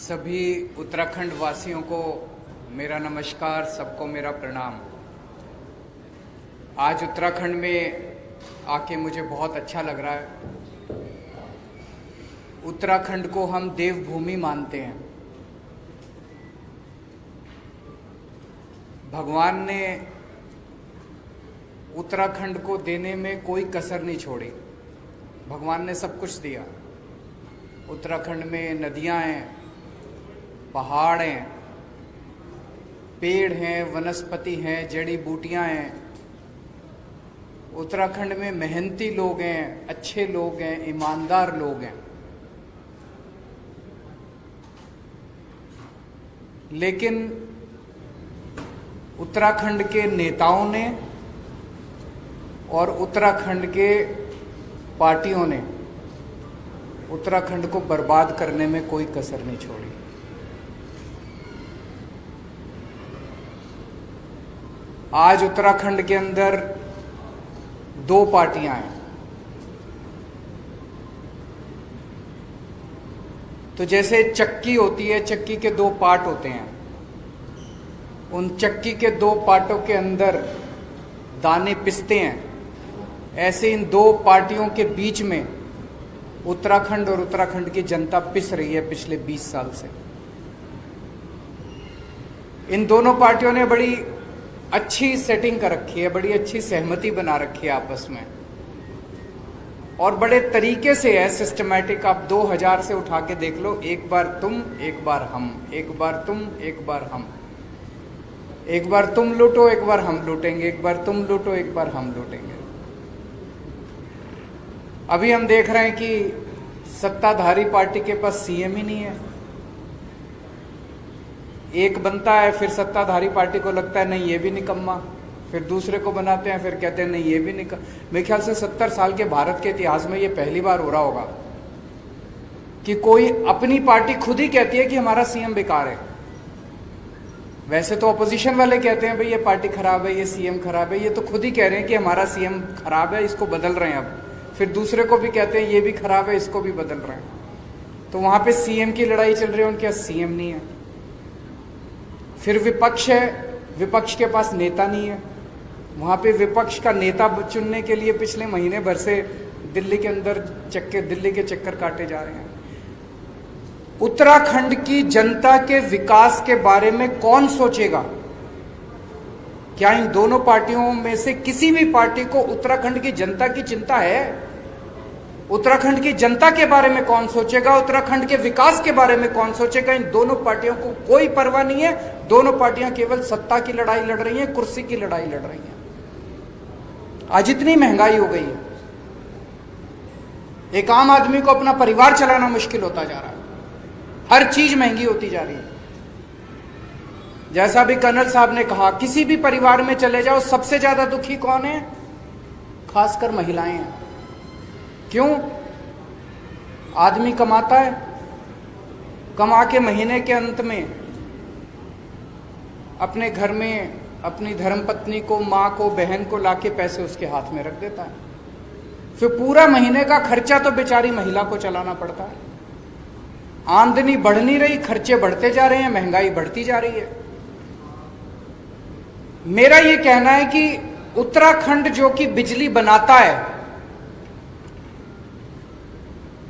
सभी उत्तराखंड वासियों को मेरा नमस्कार, सबको मेरा प्रणाम। आज उत्तराखंड में आके मुझे बहुत अच्छा लग रहा है। उत्तराखंड को हम देवभूमि मानते हैं। भगवान ने उत्तराखंड को देने में कोई कसर नहीं छोड़ी। भगवान ने सब कुछ दिया। उत्तराखंड में नदियां हैं, पहाड़ हैं, पेड़ हैं, वनस्पति हैं, जड़ी बूटियां हैं। उत्तराखंड में मेहनती लोग हैं, अच्छे लोग हैं, ईमानदार लोग हैं। लेकिन उत्तराखंड के नेताओं ने और उत्तराखंड के पार्टियों ने उत्तराखंड को बर्बाद करने में कोई कसर नहीं छोड़ी। आज उत्तराखंड के अंदर दो पार्टियां हैं। तो जैसे चक्की होती है, चक्की के दो पार्ट होते हैं। उन चक्की के दो पार्टों के अंदर दाने पिसते हैं। ऐसे इन दो पार्टियों के बीच में उत्तराखंड और उत्तराखंड की जनता पिस रही है पिछले 20 साल से। इन दोनों पार्टियों ने बड़ी अच्छी सेटिंग कर रखी है, बड़ी अच्छी सहमति बना रखी है आपस में, और बड़े तरीके से है, सिस्टमैटिक। आप 2000 से उठा के देख लो, एक बार तुम, एक बार हम, एक बार तुम, एक बार हम, एक बार तुम लूटो, एक बार हम लूटेंगे, एक बार तुम लूटो, एक बार हम लूटेंगे। अभी हम देख रहे हैं कि सत्ताधारी पार्टी के पास सीएम ही नहीं है। एक बनता है, फिर सत्ताधारी पार्टी को लगता है नहीं ये भी निकम्मा, फिर दूसरे को बनाते हैं, फिर कहते हैं नहीं ये भी निकम्मा। मेरे ख्याल से 70 साल के भारत के इतिहास में ये पहली बार हो रहा होगा कि कोई अपनी पार्टी खुद ही कहती है कि हमारा सीएम बेकार है। वैसे तो अपोजिशन वाले कहते हैं भाई ये पार्टी खराब है, ये सीएम खराब है। ये तो खुद ही कह रहे हैं कि हमारा सीएम खराब है, इसको बदल रहे हैं। अब फिर दूसरे को भी कहते हैं ये भी खराब है, इसको भी बदल रहे हैं। तो वहां पे सीएम की लड़ाई चल रही है, उनके पास सीएम नहीं है। फिर विपक्ष है, विपक्ष के पास नेता नहीं है। वहां पे विपक्ष का नेता चुनने के लिए पिछले महीने भर से दिल्ली के अंदर दिल्ली के चक्कर काटे जा रहे हैं। उत्तराखंड की जनता के विकास के बारे में कौन सोचेगा? क्या इन दोनों पार्टियों में से किसी भी पार्टी को उत्तराखंड की जनता की चिंता है? उत्तराखंड की जनता के बारे में कौन सोचेगा? उत्तराखंड के विकास के बारे में कौन सोचेगा? इन दोनों पार्टियों को कोई परवाह नहीं है। दोनों पार्टियां केवल सत्ता की लड़ाई लड़ रही हैं, कुर्सी की लड़ाई लड़ रही हैं। आज इतनी महंगाई हो गई है, एक आम आदमी को अपना परिवार चलाना मुश्किल होता जा रहा है। हर चीज महंगी होती जा रही है। जैसा भी कर्नल साहब ने कहा, किसी भी परिवार में चले जाओ, सबसे ज्यादा दुखी कौन है? खासकर महिलाएं हैं। क्यों? आदमी कमाता है, कमा के महीने के अंत में अपने घर में अपनी धर्मपत्नी को, मां को, बहन को लाके पैसे उसके हाथ में रख देता है। फिर पूरा महीने का खर्चा तो बेचारी महिला को चलाना पड़ता है। आमदनी बढ़ नहीं रही, खर्चे बढ़ते जा रहे हैं, महंगाई बढ़ती जा रही है। मेरा यह कहना है कि उत्तराखंड जो कि बिजली बनाता है,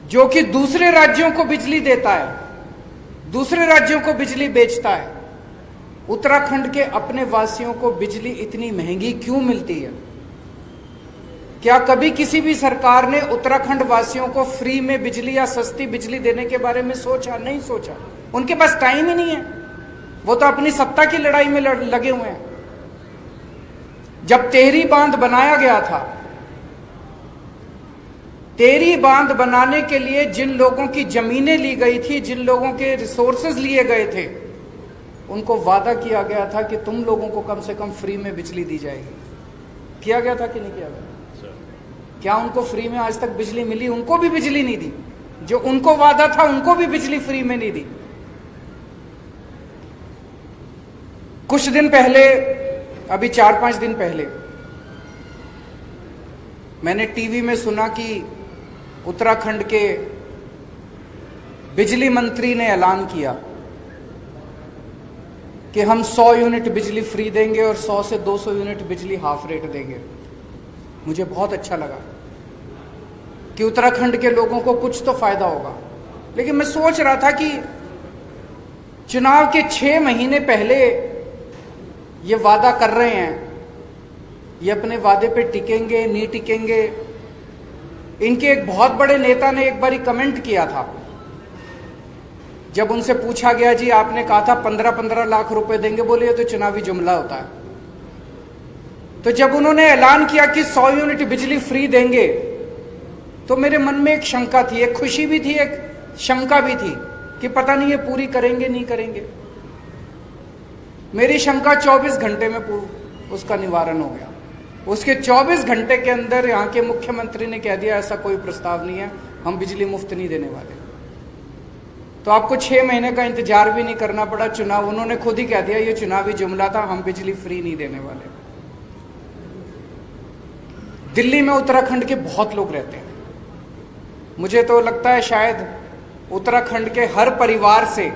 जो कि दूसरे राज्यों को बिजली देता है, दूसरे राज्यों को बिजली बेचता है, उत्तराखंड के अपने वासियों को बिजली इतनी महंगी क्यों मिलती है? क्या कभी किसी भी सरकार ने उत्तराखंड वासियों को फ्री में बिजली या सस्ती बिजली देने के बारे में सोचा? नहीं सोचा। उनके पास टाइम ही नहीं है। वो तो अपनी सत्ता की लड़ाई में लगे हुए हैं। जब टेहरी बांध बनाया गया था, टेहरी बांध बनाने के लिए जिन लोगों की जमीनें ली गई थी, जिन लोगों के रिसोर्सेज लिए गए थे, उनको वादा किया गया था कि तुम लोगों को कम से कम फ्री में बिजली दी जाएगी। किया गया था कि नहीं किया गया? क्या उनको फ्री में आज तक बिजली मिली? उनको भी बिजली नहीं दी। जो उनको वादा था, उनको भी बिजली फ्री में नहीं दी। कुछ दिन पहले, अभी 4-5 दिन पहले मैंने टीवी में सुना कि उत्तराखंड के बिजली मंत्री ने ऐलान किया कि हम 100 यूनिट बिजली फ्री देंगे और 100 से 200 यूनिट बिजली हाफ रेट देंगे। मुझे बहुत अच्छा लगा कि उत्तराखंड के लोगों को कुछ तो फायदा होगा। लेकिन मैं सोच रहा था कि चुनाव के 6 महीने पहले ये वादा कर रहे हैं, ये अपने वादे पे टिकेंगे नहीं टिकेंगे। इनके एक बहुत बड़े नेता ने एक बारी कमेंट किया था, जब उनसे पूछा गया जी आपने कहा था 15-15 लाख रुपए देंगे, बोले ये तो चुनावी जुमला होता है। तो जब उन्होंने ऐलान किया कि 100 यूनिट बिजली फ्री देंगे, तो मेरे मन में एक शंका थी, एक खुशी भी थी, एक शंका भी थी कि पता नहीं ये पूरी करेंगे नहीं करेंगे। मेरी शंका 24 घंटे में उसका निवारण हो गया। उसके 24 घंटे के अंदर यहाँ के मुख्यमंत्री ने कह दिया ऐसा कोई प्रस्ताव नहीं है, हम बिजली मुफ्त नहीं देने वाले। तो आपको 6 महीने का इंतजार भी नहीं करना पड़ा। चुनाव उन्होंने खुद ही कह दिया ये चुनावी जुमला था, हम बिजली फ्री नहीं देने वाले। दिल्ली में उत्तराखंड के बहुत लोग रहते हैं। मुझे तो लगता है शायद उत्तराखंड के हर परिवार से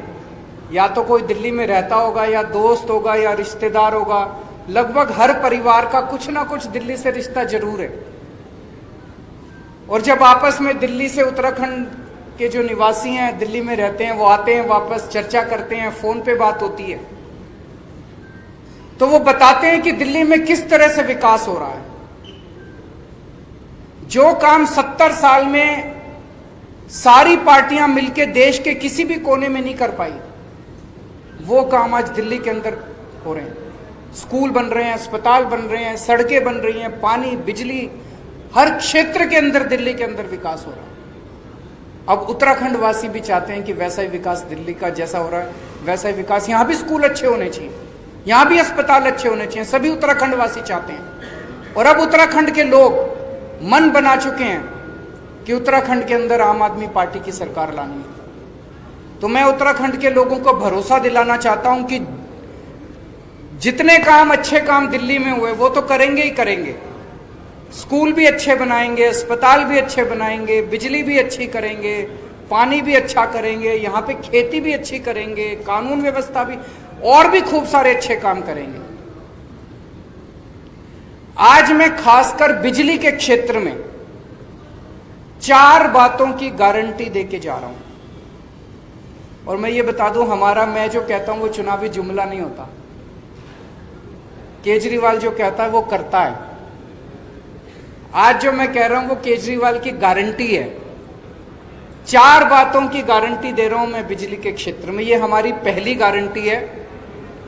या तो कोई दिल्ली में रहता होगा, या दोस्त होगा, या रिश्तेदार होगा। लगभग हर परिवार का कुछ ना कुछ दिल्ली से रिश्ता जरूर है। और जब आपस में दिल्ली से उत्तराखंड के जो निवासी हैं, दिल्ली में रहते हैं, वो आते हैं वापस, चर्चा करते हैं, फोन पे बात होती है, तो वो बताते हैं कि दिल्ली में किस तरह से विकास हो रहा है। जो काम 70 साल में सारी पार्टियां मिलकर देश के किसी भी कोने में नहीं कर पाई, वो काम आज दिल्ली के अंदर हो रहे हैं। स्कूल बन रहे हैं, अस्पताल बन रहे हैं, सड़कें बन रही हैं, पानी, बिजली, हर क्षेत्र के अंदर दिल्ली के अंदर विकास हो रहा है। अब उत्तराखंड वासी भी चाहते हैं कि वैसा ही विकास दिल्ली का जैसा हो रहा है वैसा ही विकास, यहां भी स्कूल अच्छे होने चाहिए, यहां भी अस्पताल अच्छे होने चाहिए। सभी उत्तराखंड वासी चाहते हैं। और अब उत्तराखंड के लोग मन बना चुके हैं कि उत्तराखंड के अंदर आम आदमी पार्टी की सरकार लानी है। तो मैं उत्तराखंड के लोगों को भरोसा दिलाना चाहता हूं कि जितने काम, अच्छे काम दिल्ली में हुए वो तो करेंगे ही करेंगे। स्कूल भी अच्छे बनाएंगे, अस्पताल भी अच्छे बनाएंगे, बिजली भी अच्छी करेंगे, पानी भी अच्छा करेंगे, यहाँ पे खेती भी अच्छी करेंगे, कानून व्यवस्था भी, और भी खूब सारे अच्छे काम करेंगे। आज मैं खासकर बिजली के क्षेत्र में 4 बातों की गारंटी देके जा रहा हूं। और मैं ये बता दूं, मैं जो कहता हूं वो चुनावी जुमला नहीं होता। केजरीवाल जो कहता है वो करता है। आज जो मैं कह रहा हूं वो केजरीवाल की गारंटी है। 4 बातों की गारंटी दे रहा हूं मैं बिजली के क्षेत्र में। ये हमारी पहली गारंटी है।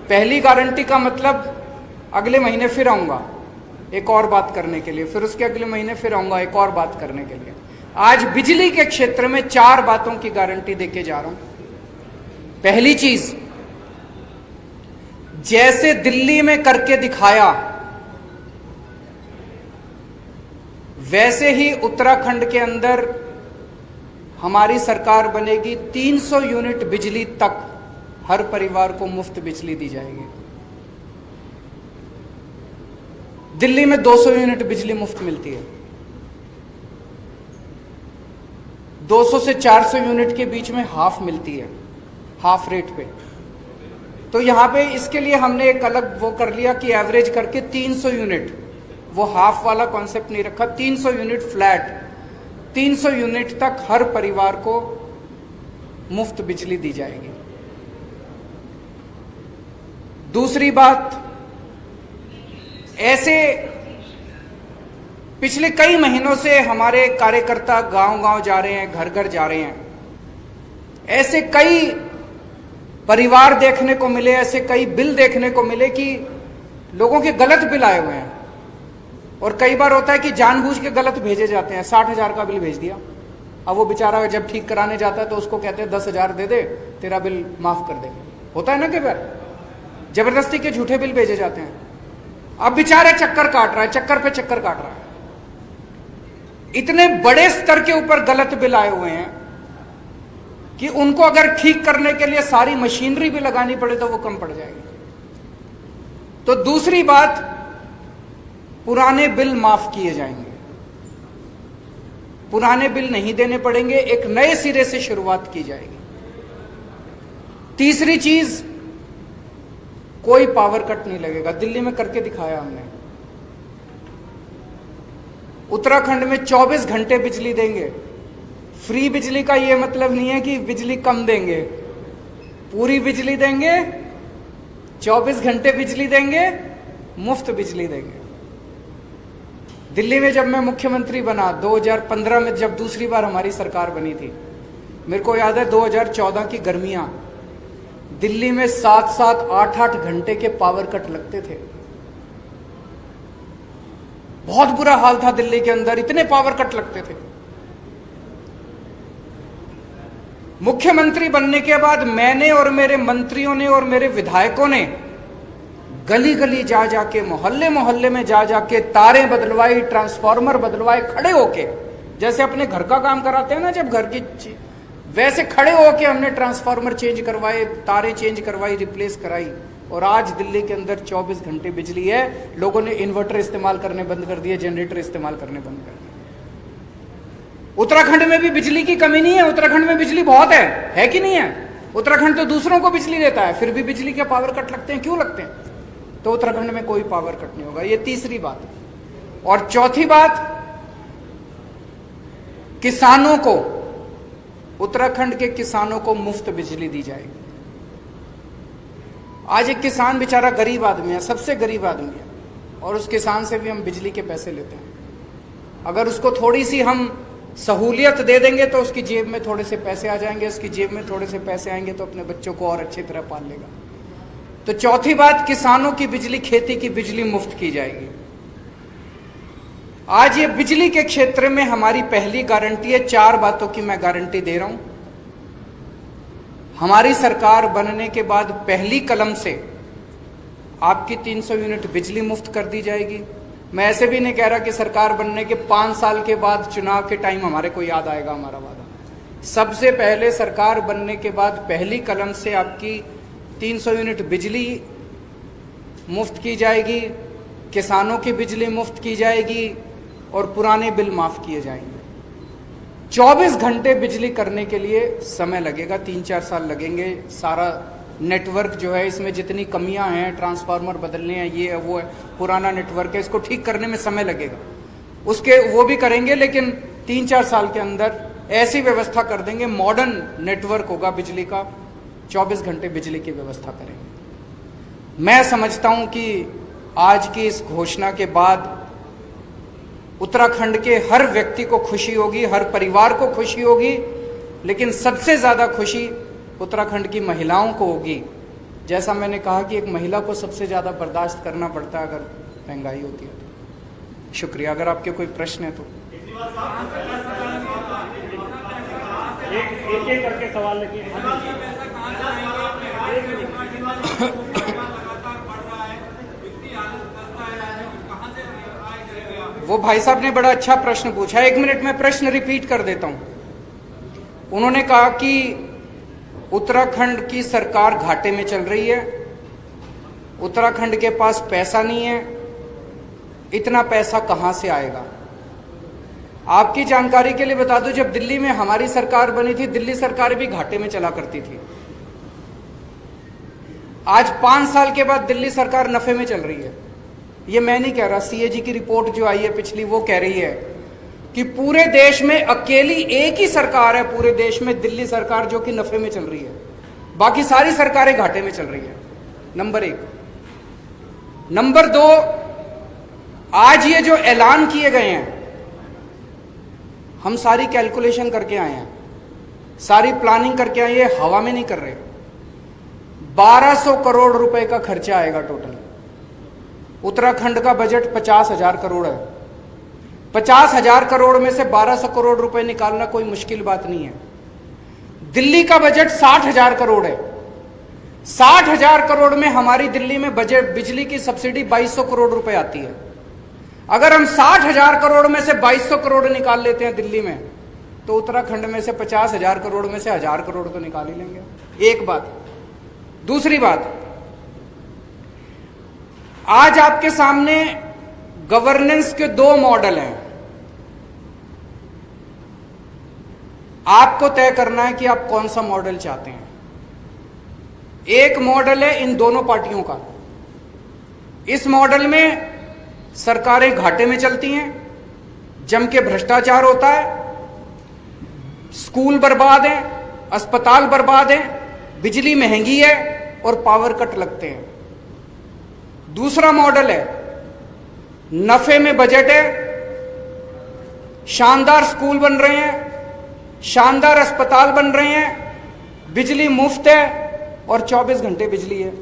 पहली गारंटी का मतलब अगले महीने फिर आऊंगा एक और बात करने के लिए, फिर उसके अगले महीने फिर आऊंगा एक और बात करने के लिए। आज बिजली के क्षेत्र में 4 बातों की गारंटी देके जा रहा हूं। पहली चीज, जैसे दिल्ली में करके दिखाया वैसे ही उत्तराखंड के अंदर हमारी सरकार बनेगी। 300 यूनिट बिजली तक हर परिवार को मुफ्त बिजली दी जाएगी। दिल्ली में 200 यूनिट बिजली मुफ्त मिलती है। 200 से 400 यूनिट के बीच में हाफ मिलती है, हाफ रेट पे। तो यहां पे इसके लिए हमने एक अलग वो कर लिया कि एवरेज करके 300 यूनिट, वो हाफ वाला कॉन्सेप्ट नहीं रखा, 300 यूनिट फ्लैट, 300 यूनिट तक हर परिवार को मुफ्त बिजली दी जाएगी। दूसरी बात, ऐसे पिछले कई महीनों से हमारे कार्यकर्ता गांव-गांव जा रहे हैं, घर घर जा रहे हैं। ऐसे कई परिवार देखने को मिले, ऐसे कई बिल देखने को मिले कि लोगों के गलत बिल आए हुए हैं। और कई बार होता है कि जानबूझ के गलत भेजे जाते हैं। 60,000 का बिल भेज दिया, अब वो बेचारा जब ठीक कराने जाता है तो उसको कहते हैं 10,000 दे दे, तेरा बिल माफ कर देंगे। होता है ना, कई बार जबरदस्ती के झूठे बिल भेजे जाते हैं। अब बेचारे चक्कर काट रहा है, चक्कर पे चक्कर काट रहा है। इतने बड़े स्तर के ऊपर गलत बिल आए हुए हैं कि उनको अगर ठीक करने के लिए सारी मशीनरी भी लगानी पड़े तो वो कम पड़ जाएगी। तो दूसरी बात, पुराने बिल माफ किए जाएंगे, पुराने बिल नहीं देने पड़ेंगे, एक नए सिरे से शुरुआत की जाएगी। तीसरी चीज, कोई पावर कट नहीं लगेगा। दिल्ली में करके दिखाया हमने। उत्तराखंड में 24 घंटे बिजली देंगे। फ्री बिजली का यह मतलब नहीं है कि बिजली कम देंगे, पूरी बिजली देंगे, 24 घंटे बिजली देंगे, मुफ्त बिजली देंगे। दिल्ली में जब मैं मुख्यमंत्री बना 2015 में, जब दूसरी बार हमारी सरकार बनी थी, मेरे को याद है 2014 की गर्मियां, दिल्ली में 7-7, 8-8 घंटे के पावर कट लगते थे। बहुत बुरा हाल था दिल्ली के अंदर, इतने पावर कट लगते थे। मुख्यमंत्री बनने के बाद मैंने और मेरे मंत्रियों ने और मेरे विधायकों ने गली गली जा जाके, मोहल्ले मोहल्ले में जा जाके तारें बदलवाई, ट्रांसफार्मर बदलवाए, खड़े होके, जैसे अपने घर का काम कराते हैं ना जब घर की, वैसे खड़े होके हमने ट्रांसफार्मर चेंज करवाए, तारें चेंज करवाई, रिप्लेस कराई। और आज दिल्ली के अंदर 24 घंटे बिजली है। लोगों ने इन्वर्टर इस्तेमाल करने बंद कर दिए, जनरेटर इस्तेमाल करने बंद कर दिए। उत्तराखंड में भी बिजली की कमी नहीं है, उत्तराखंड में बिजली बहुत है कि नहीं है? उत्तराखंड तो दूसरों को बिजली देता है, फिर भी बिजली के पावर कट लगते हैं। क्यों लगते हैं? तो उत्तराखंड में कोई पावर कट नहीं होगा। ये तीसरी बात। और चौथी बात, किसानों को, उत्तराखंड के किसानों को मुफ्त बिजली दी जाएगी। आज एक किसान बेचारा गरीब आदमी है, सबसे गरीब आदमी है, और उस किसान से भी हम बिजली के पैसे लेते हैं। अगर उसको थोड़ी सी हम सहूलियत दे देंगे तो उसकी जेब में थोड़े से पैसे आ जाएंगे, उसकी जेब में थोड़े से पैसे आएंगे तो अपने बच्चों को और अच्छी तरह पाल लेगा। तो चौथी बात, किसानों की बिजली, खेती की बिजली मुफ्त की जाएगी। आज ये बिजली के क्षेत्र में हमारी पहली गारंटी है। 4 बातों की मैं गारंटी दे रहा हूं। हमारी सरकार बनने के बाद पहली कलम से आपकी 300 यूनिट बिजली मुफ्त कर दी जाएगी। मैं ऐसे भी नहीं कह रहा कि सरकार बनने के 5 साल के बाद चुनाव के टाइम हमारे को याद आएगा हमारा वादा। सबसे पहले सरकार बनने के बाद पहली कलम से आपकी 300 यूनिट बिजली मुफ्त की जाएगी, किसानों की बिजली मुफ्त की जाएगी और पुराने बिल माफ किए जाएंगे। 24 घंटे बिजली करने के लिए समय लगेगा, 3-4 साल लगेंगे। सारा नेटवर्क जो है, इसमें जितनी कमियां हैं, ट्रांसफार्मर बदलने हैं, ये है वो है, पुराना नेटवर्क है, इसको ठीक करने में समय लगेगा। उसके वो भी करेंगे, लेकिन 3-4 साल के अंदर ऐसी व्यवस्था कर देंगे, मॉडर्न नेटवर्क होगा बिजली का, 24 घंटे बिजली की व्यवस्था करेंगे। मैं समझता हूं कि आज की इस घोषणा के बाद उत्तराखंड के हर व्यक्ति को खुशी होगी, हर परिवार को खुशी होगी, लेकिन सबसे ज्यादा खुशी उत्तराखंड की महिलाओं को होगी। जैसा मैंने कहा कि एक महिला को सबसे ज्यादा बर्दाश्त करना पड़ता है अगर महंगाई होती है तो। शुक्रिया। अगर आपके कोई प्रश्न है तो एक करके सवाल लगे। वो भाई साहब ने बड़ा अच्छा प्रश्न पूछा। 1 मिनट में प्रश्न रिपीट कर देता हूं। उन्होंने कहा कि उत्तराखंड की सरकार घाटे में चल रही है, उत्तराखंड के पास पैसा नहीं है, इतना पैसा कहां से आएगा? आपकी जानकारी के लिए बता दूं, जब दिल्ली में हमारी सरकार बनी थी, दिल्ली सरकार भी घाटे में चला करती थी। आज 5 साल के बाद दिल्ली सरकार नफे में चल रही है। ये मैं नहीं कह रहा, सीएजी की रिपोर्ट जो आई है पिछली, वो कह रही है कि पूरे देश में अकेली एक ही सरकार है पूरे देश में, दिल्ली सरकार, जो कि नफे में चल रही है, बाकी सारी सरकारें घाटे में चल रही है। नंबर 1। नंबर 2, आज ये जो ऐलान किए गए हैं, हम सारी कैलकुलेशन करके आए हैं, सारी प्लानिंग करके आए, ये हवा में नहीं कर रहे। 1200 करोड़ रुपए का खर्चा आएगा टोटल। उत्तराखंड का बजट 50,000 करोड़ है। 50,000 करोड़ में से 1200 करोड़ रुपए निकालना कोई मुश्किल बात नहीं है। दिल्ली का बजट 60,000 करोड़ है। 60,000 करोड़ में हमारी दिल्ली में बजट बिजली की सब्सिडी 2200 करोड़ रुपए आती है। अगर हम 60,000 करोड़ में से 2200 करोड़ निकाल लेते हैं दिल्ली में, तो उत्तराखंड में से 50,000 करोड़ में से 1000 करोड़ तो निकाल ही लेंगे। एक बात। दूसरी बात, आज आपके सामने गवर्नेंस के 2 मॉडल हैं। आपको तय करना है कि आप कौन सा मॉडल चाहते हैं। एक मॉडल है इन दोनों पार्टियों का। इस मॉडल में सरकारें घाटे में चलती हैं, जम के भ्रष्टाचार होता है, स्कूल बर्बाद है, अस्पताल बर्बाद है, बिजली महंगी है और पावर कट लगते हैं। दूसरा मॉडल है नफे में बजट है, शानदार स्कूल बन रहे हैं, शानदार अस्पताल बन रहे हैं, बिजली मुफ्त है और 24 घंटे बिजली है।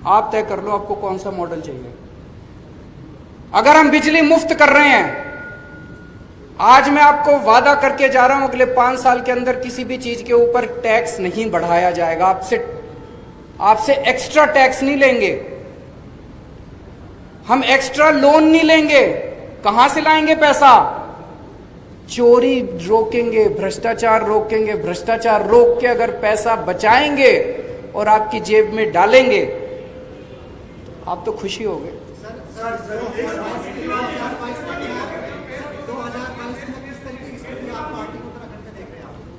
आप तय कर लो आपको कौन सा मॉडल चाहिए। अगर हम बिजली मुफ्त कर रहे हैं, आज मैं आपको वादा करके जा रहा हूं अगले 5 साल के अंदर किसी भी चीज के ऊपर टैक्स नहीं बढ़ाया जाएगा। आपसे एक्स्ट्रा टैक्स नहीं लेंगे, हम एक्स्ट्रा लोन नहीं लेंगे। कहां से लाएंगे पैसा? चोरी रोकेंगे, भ्रष्टाचार रोकेंगे, भ्रष्टाचार रोक के अगर पैसा बचाएंगे और आपकी जेब में डालेंगे, आप तो खुशी हो गए।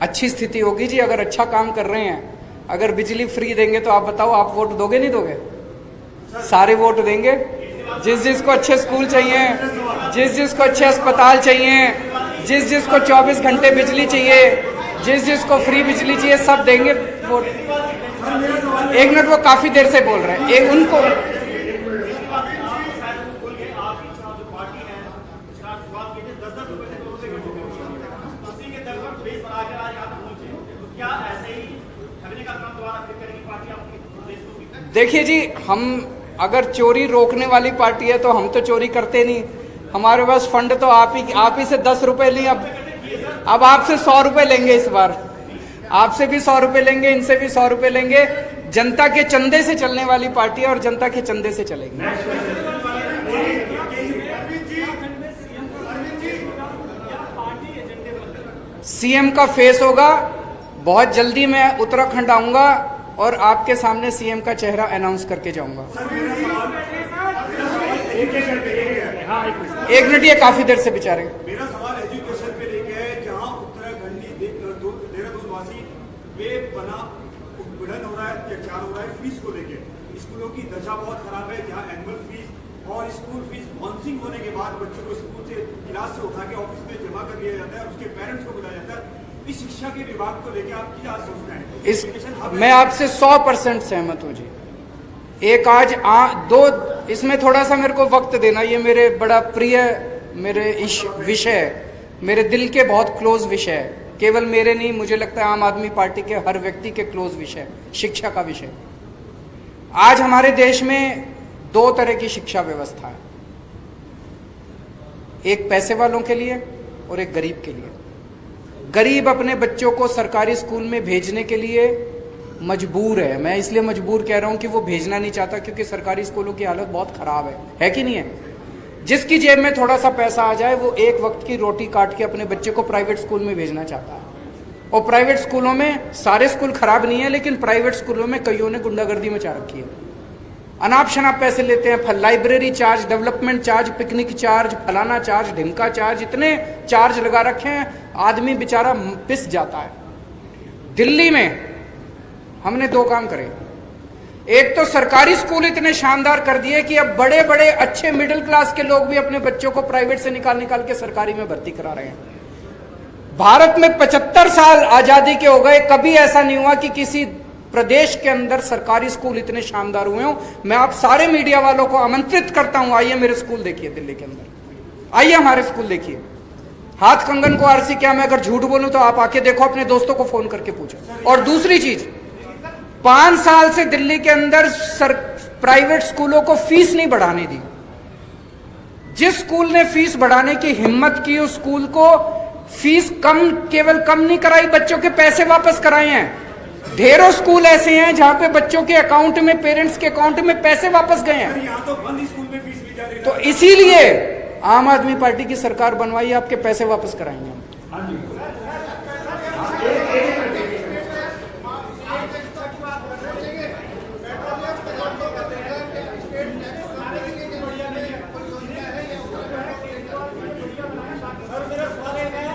अच्छी स्थिति होगी जी अगर अच्छा काम कर रहे हैं। अगर बिजली फ्री देंगे तो आप बताओ, आप वोट दोगे नहीं दोगे? सारे वोट देंगे। जिस जिसको अच्छे स्कूल चाहिए, जिस जिसको अच्छे अस्पताल चाहिए, जिस जिसको 24 घंटे बिजली चाहिए, जिस जिसको फ्री बिजली चाहिए, सब देंगे वोट। एक मिनट, वो काफी देर से बोल रहे हैं। एक उनको देखिए जी, हम अगर चोरी रोकने वाली पार्टी है तो हम तो चोरी करते नहीं। हमारे पास फंड तो आप ही से 10 रुपए लिए। अब आपसे 100 रुपए लेंगे इस बार। आपसे भी 100 रुपए लेंगे, इनसे भी 100 रुपए लेंगे। जनता के चंदे से चलने वाली पार्टी है और जनता के चंदे से चलेगी। सीएम का फेस होगा। बहुत जल्दी मैं उत्तराखंड आऊंगा और आपके सामने सीएम का चेहरा अनाउंस करके जाऊंगा। एक मिनट, ये काफी देर से बेचारे। मेरा सवाल एजुकेशन पे लेके है, जहां उत्तराखंडी देहरादूनवासी वे बना उत्पीड़न हो रहा है, अत्याचार हो रहा है फीस को लेके। स्कूलों की दशा बहुत खराब है, जहां एनुअल फीस और स्कूल फीस बाउंसिंग होने के बाद बच्चों को स्कूल से क्लास से उठा के ऑफिस में जमा कर दिया जाता है, उसके पेरेंट्स को बुलाया जाता है। इस शिक्षा के विभाग को लेकर आप क्या सोचना है? मैं आपसे 100% सहमत हूं जी। एक आज दो, इसमें थोड़ा सा मेरे को वक्त देना। ये मेरे बड़ा प्रिय मेरे विषय है, मेरे दिल के बहुत क्लोज विषय है। केवल मेरे नहीं, मुझे लगता है आम आदमी पार्टी के हर व्यक्ति के क्लोज विषय, शिक्षा का विषय। आज हमारे देश में 2 तरह की शिक्षा व्यवस्था है, एक पैसे वालों के लिए और एक गरीब के लिए। गरीब अपने बच्चों को सरकारी स्कूल में भेजने के लिए मजबूर है। मैं इसलिए मजबूर कह रहा हूं कि वो भेजना नहीं चाहता, क्योंकि सरकारी स्कूलों की हालत बहुत खराब है कि नहीं है? जिसकी जेब में थोड़ा सा पैसा आ जाए, वो एक वक्त की रोटी काट के अपने बच्चे को प्राइवेट स्कूल में भेजना चाहता है। और प्राइवेट स्कूलों में, सारे स्कूल खराब नहीं है, लेकिन प्राइवेट स्कूलों में कईयों ने गुंडागर्दी मचा रखी है। अनाप शनाप पैसे लेते हैं, library charge, development charge, picnic charge, फलाना चार्ज, ढिमका चार्ज, इतने चार्ज लगा रखे हैं, आदमी बेचारा पिस जाता है। दिल्ली में हमने 2 काम करे। एक तो सरकारी स्कूल इतने शानदार कर दिए कि अब बड़े बड़े अच्छे मिडिल क्लास के लोग भी अपने बच्चों को प्राइवेट से निकाल के सरकारी में भर्ती करा रहे हैं। भारत में 75 साल आजादी के हो गए, कभी ऐसा नहीं हुआ कि किसी प्रदेश के अंदर सरकारी स्कूल इतने शानदार हुए हो। मैं आप सारे मीडिया वालों को आमंत्रित करता हूं, आइए मेरे स्कूल देखिए दिल्ली के अंदर, आइए हमारे स्कूल देखिए। हाथ कंगन को आरसी क्या, मैं अगर झूठ बोलूं तो आप आके देखो, अपने दोस्तों को फोन करके पूछो। और दूसरी चीज, 5 साल से दिल्ली के अंदर प्राइवेट स्कूलों को फीस नहीं बढ़ाने दी। जिस स्कूल ने फीस बढ़ाने की हिम्मत की, उस स्कूल को फीस केवल कम नहीं कराई, बच्चों के पैसे वापस कराए हैं। ढेरों स्कूल ऐसे हैं जहां पे बच्चों के अकाउंट में, पेरेंट्स के अकाउंट में पैसे वापस गए हैं। यहाँ तो बंद स्कूल में फीस भी जा रही है। तो इसीलिए आम आदमी पार्टी की सरकार बनवाई, आपके पैसे वापस कराएंगे हम।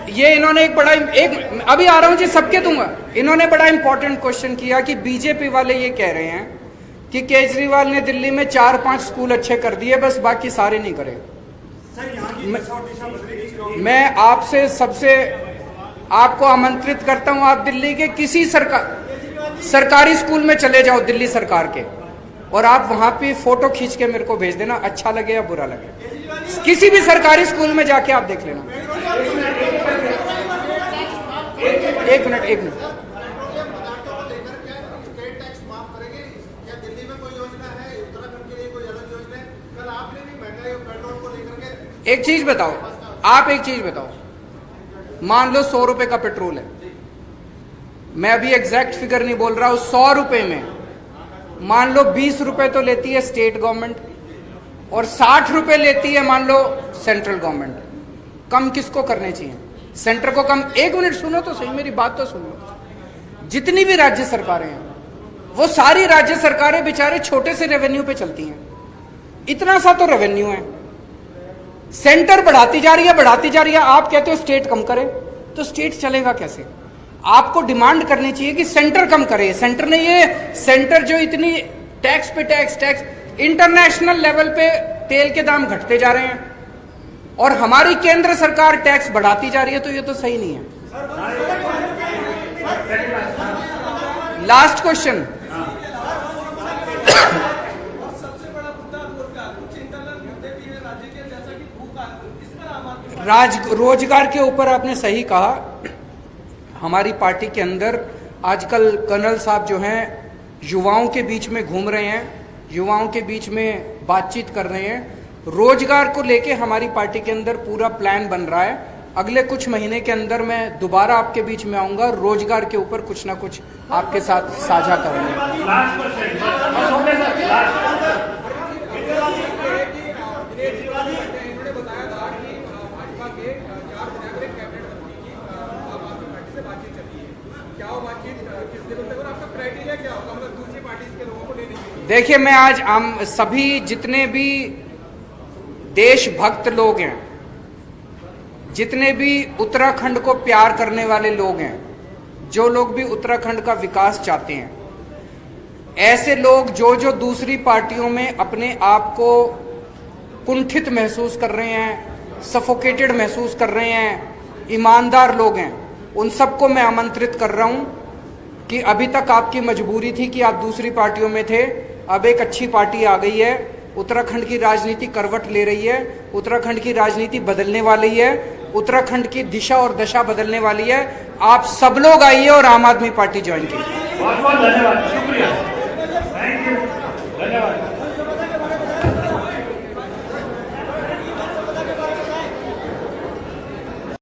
ये इन्होंने एक अभी आ रहा हूं जी, सबके दूंगा। इन्होंने बड़ा इंपॉर्टेंट क्वेश्चन किया कि बीजेपी वाले ये कह रहे हैं कि केजरीवाल ने दिल्ली में 4-5 स्कूल अच्छे कर दिए, बस बाकी सारे नहीं करे। सर यहाँ की दिशा और दिशा बदलेगी। मैं आपसे सबसे आपको आमंत्रित करता हूं, आप दिल्ली के किसी सरकारी स्कूल में चले जाओ दिल्ली सरकार के, और आप वहां पे फोटो खींच के मेरे को भेज देना, अच्छा लगे या बुरा लगे। किसी भी सरकारी स्कूल में जाके आप देख लेना। एक मिनट। एक चीज बताओ, आप एक चीज बताओ, मान लो 100 रुपए का पेट्रोल है, मैं अभी एग्जैक्ट फिगर नहीं बोल रहा हूं, 100 रुपए में मान लो 20 रुपए तो लेती है स्टेट गवर्नमेंट और 60 रुपए लेती है मान लो सेंट्रल गवर्नमेंट। कम किसको करने चाहिए? सेंटर को कम। एक मिनट सुनो तो सही, मेरी बात तो सुन लो। जितनी भी राज्य सरकारें हैं वो सारी राज्य सरकारें बेचारे छोटे से रेवेन्यू पे चलती हैं, इतना सा तो रेवेन्यू है, सेंटर बढ़ाती जा रही है। आप कहते हो स्टेट कम करे, तो स्टेट चलेगा कैसे? आपको डिमांड करनी चाहिए कि सेंटर कम करे। सेंटर ने ये सेंटर जो इतनी टैक्स पे टैक्स इंटरनेशनल लेवल पे तेल के दाम घटते जा रहे हैं और हमारी केंद्र सरकार टैक्स बढ़ाती जा रही है, तो ये तो सही नहीं है। लास्ट क्वेश्चन, रोजगार के ऊपर आपने सही कहा। हमारी पार्टी के अंदर आजकल कर्नल साहब जो हैं युवाओं के बीच में घूम रहे हैं, युवाओं के बीच में बातचीत कर रहे हैं। रोजगार को लेके हमारी पार्टी के अंदर पूरा प्लान बन रहा है। अगले कुछ महीने के अंदर मैं दोबारा आपके बीच में आऊंगा और रोजगार के ऊपर कुछ ना कुछ आपके साथ साझा करेंगे। देखिए, मैं आज हम सभी जितने भी देशभक्त लोग हैं, जितने भी उत्तराखंड को प्यार करने वाले लोग हैं, जो लोग भी उत्तराखंड का विकास चाहते हैं, ऐसे लोग जो दूसरी पार्टियों में अपने आप को कुंठित महसूस कर रहे हैं, सफोकेटेड महसूस कर रहे हैं, ईमानदार लोग हैं, उन सबको मैं आमंत्रित कर रहा हूं कि अभी तक आपकी मजबूरी थी कि आप दूसरी पार्टियों में थे, अब एक अच्छी पार्टी आ गई है, उत्तराखंड की राजनीति करवट ले रही है, उत्तराखंड की राजनीति बदलने वाली है, उत्तराखंड की दिशा और दशा बदलने वाली है। आप सब लोग आइए और आम आदमी पार्टी ज्वाइन कीजिए। बहुत बहुत धन्यवाद, शुक्रिया।